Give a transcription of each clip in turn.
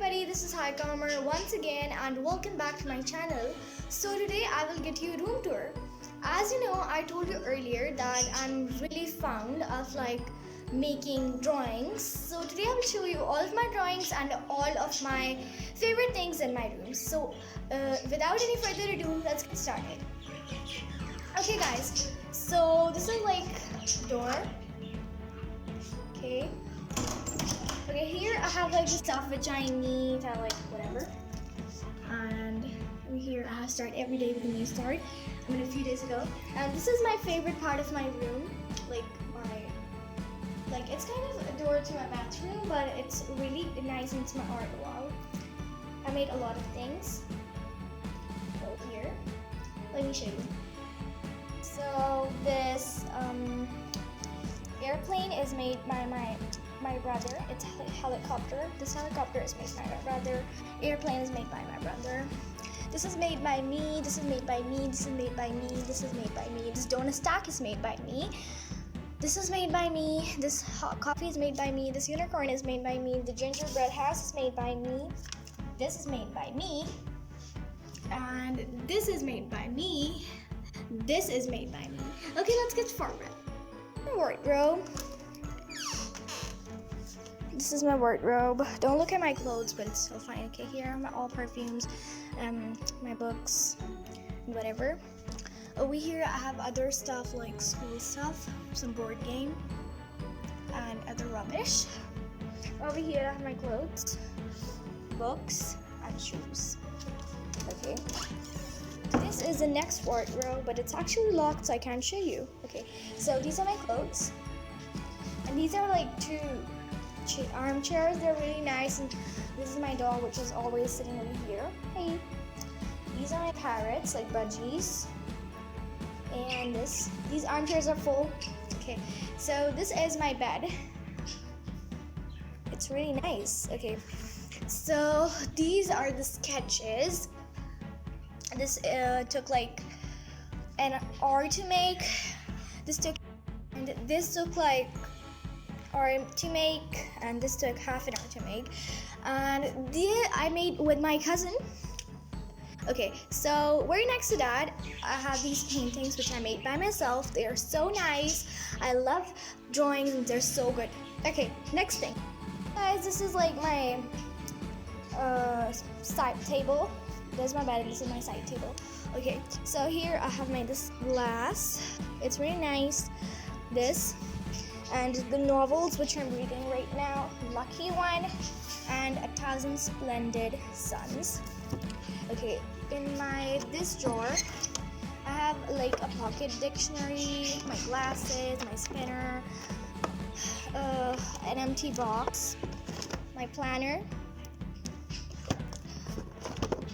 everybody, this is Hi Kamer once again and welcome back to my channel. So today I will get you a room tour. As you know, I told you earlier that I'm really fond of making drawings. So today I will show you all of my drawings and all of my favorite things in my room. So without any further ado, let's get started. Okay guys, so this is door. Okay, here I have the stuff which I need, whatever. And over here I have start every day with a new start. I mean a few days ago. And this is my favorite part of my room. It's kind of a door to my bathroom, but it's really nice and it's my art wall. I made a lot of things. Over here. Let me show you. So this airplane is made by my brother. It's a helicopter. This helicopter is made by my brother. Airplane is made by my brother. This is made by me. This is made by me. This is made by me. This is made by me. This donut stack is made by me. This is made by me. This hot coffee is made by me. This unicorn is made by me. The gingerbread house is made by me. This is made by me. And this is made by me. This is made by me. Okay, let's get forward. Wardrobe. This is my wardrobe. Don't look at my clothes, but it's still fine. Okay, here are my all perfumes, my books, whatever. Over here I have other stuff like school stuff, some board game, and other rubbish. Over here I have my clothes, books, and shoes. Okay. This is the next wardrobe, but it's actually locked, so I can't show you. Okay, so these are my clothes, and these are two armchairs. They're really nice, and this is my dog, which is always sitting over here. Hey. These are my parrots, like budgies, and these armchairs are full. Okay, so this is my bed. It's really nice. Okay, so these are the sketches. This took an hour to make. This took hour to make, and this took half an hour to make. And I made with my cousin. Okay, so right next to that, I have these paintings which I made by myself. They are so nice. I love drawings and they're so good. Okay, next thing. Guys, this is my side table. There's my bed and this is my side table. Okay, so here I have this glass. It's really nice. This and the novels which I'm reading right now, Lucky One and 1,000 Splendid Suns. Okay, in this drawer I have a pocket dictionary, my glasses, my spinner, an empty box, my planner,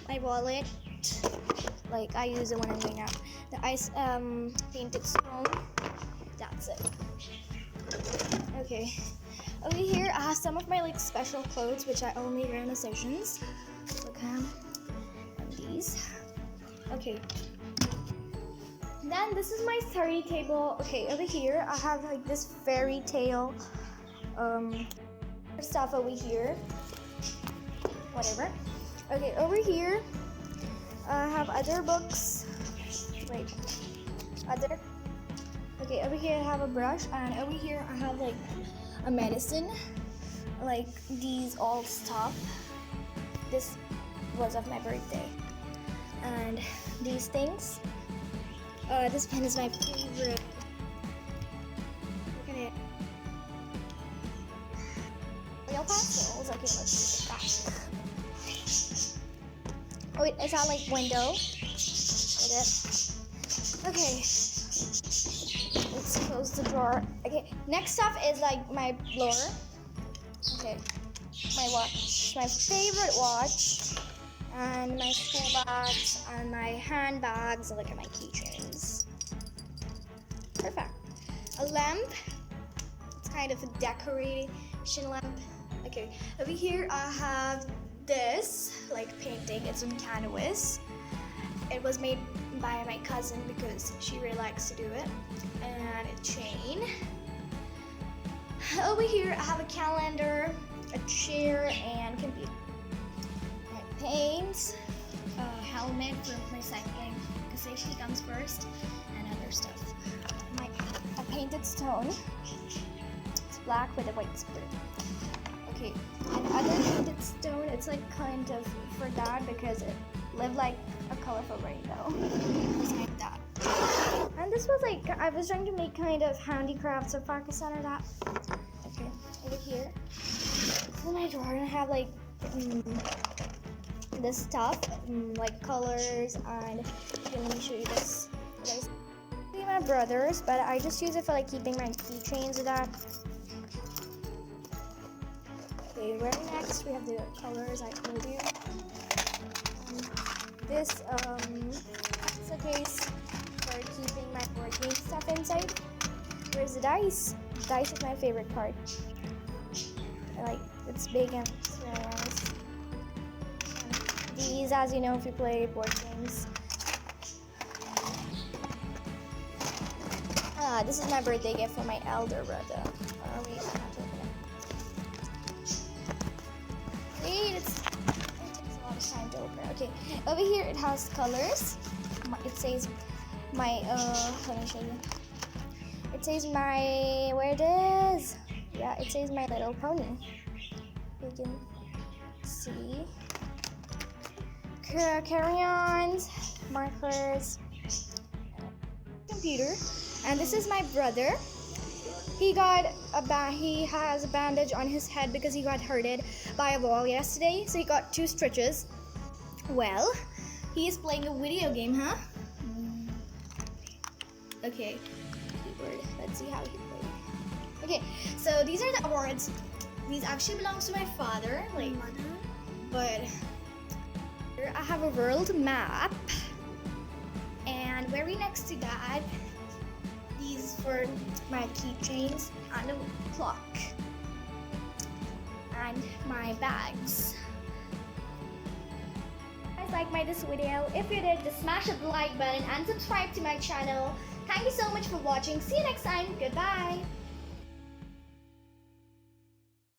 my wallet, I use it when I'm going out, the ice painted stone. That's it. Okay, over here I have some of my special clothes which I only wear on occasions. Look at them. And these. Okay. Then this is my study table. Okay, over here I have this fairy tale stuff over here. Whatever. Okay, over here I have other books. Okay, over here I have a brush, and over here I have a medicine, these all stuff. This was of my birthday, and these things. This pen is my favorite. Look at it. Real pencils. Okay, let's put it back. Oh wait, is that window? Is it? Okay. Let's close the drawer. Okay, next stuff is my blower. Okay, my watch, my favorite watch, and my school bags, and my handbags, and look at my keychains. Perfect. A lamp. It's kind of a decoration lamp. Okay, over here I have this painting. It's on canvas. It was made by my cousin because she really likes to do it. And a chain. Over here I have a calendar, a chair, and computer. paints, a helmet for recycling because safety comes first, and other stuff. A painted stone. It's black with a white split. Okay, another painted stone. It's like kind of for that because it lived like a colorful rainbow. It's like that. And this was like I was trying to make kind of handicrafts of Pakistan or that. Okay, over here. This is my drawer, and I have like this stuff, like colors, and okay, let me show you this. Guys, these are my brothers, but I just use it for like keeping my keychains and that. Okay, right next we have the colors I told you. This is a case for keeping my board game stuff inside. Where's the dice? Dice is my favorite part. It's big and it's very nice. These, as you know, if you play board games. This is my birthday gift for my elder brother. Wait, I have to open it. Wait, it takes a lot of time to open. Okay, over here it has colors. It says my, let me show you. It says my, where it is? Yeah, it says My Little Pony. You can see. Crayons, markers, computer. And this is my brother. He has a bandage on his head because he got hurted by a ball yesterday. So he got 2 stitches. Well, he is playing a video game, huh? Okay. Keyboard. Let's see how he plays. Okay, so these are the awards. These actually belongs to my father, but here I have a world map, and very next to that, these for my keychains and a clock, and my bags. If you guys like this video, if you did, just smash the like button and subscribe to my channel. Thank you so much for watching. See you next time. Goodbye.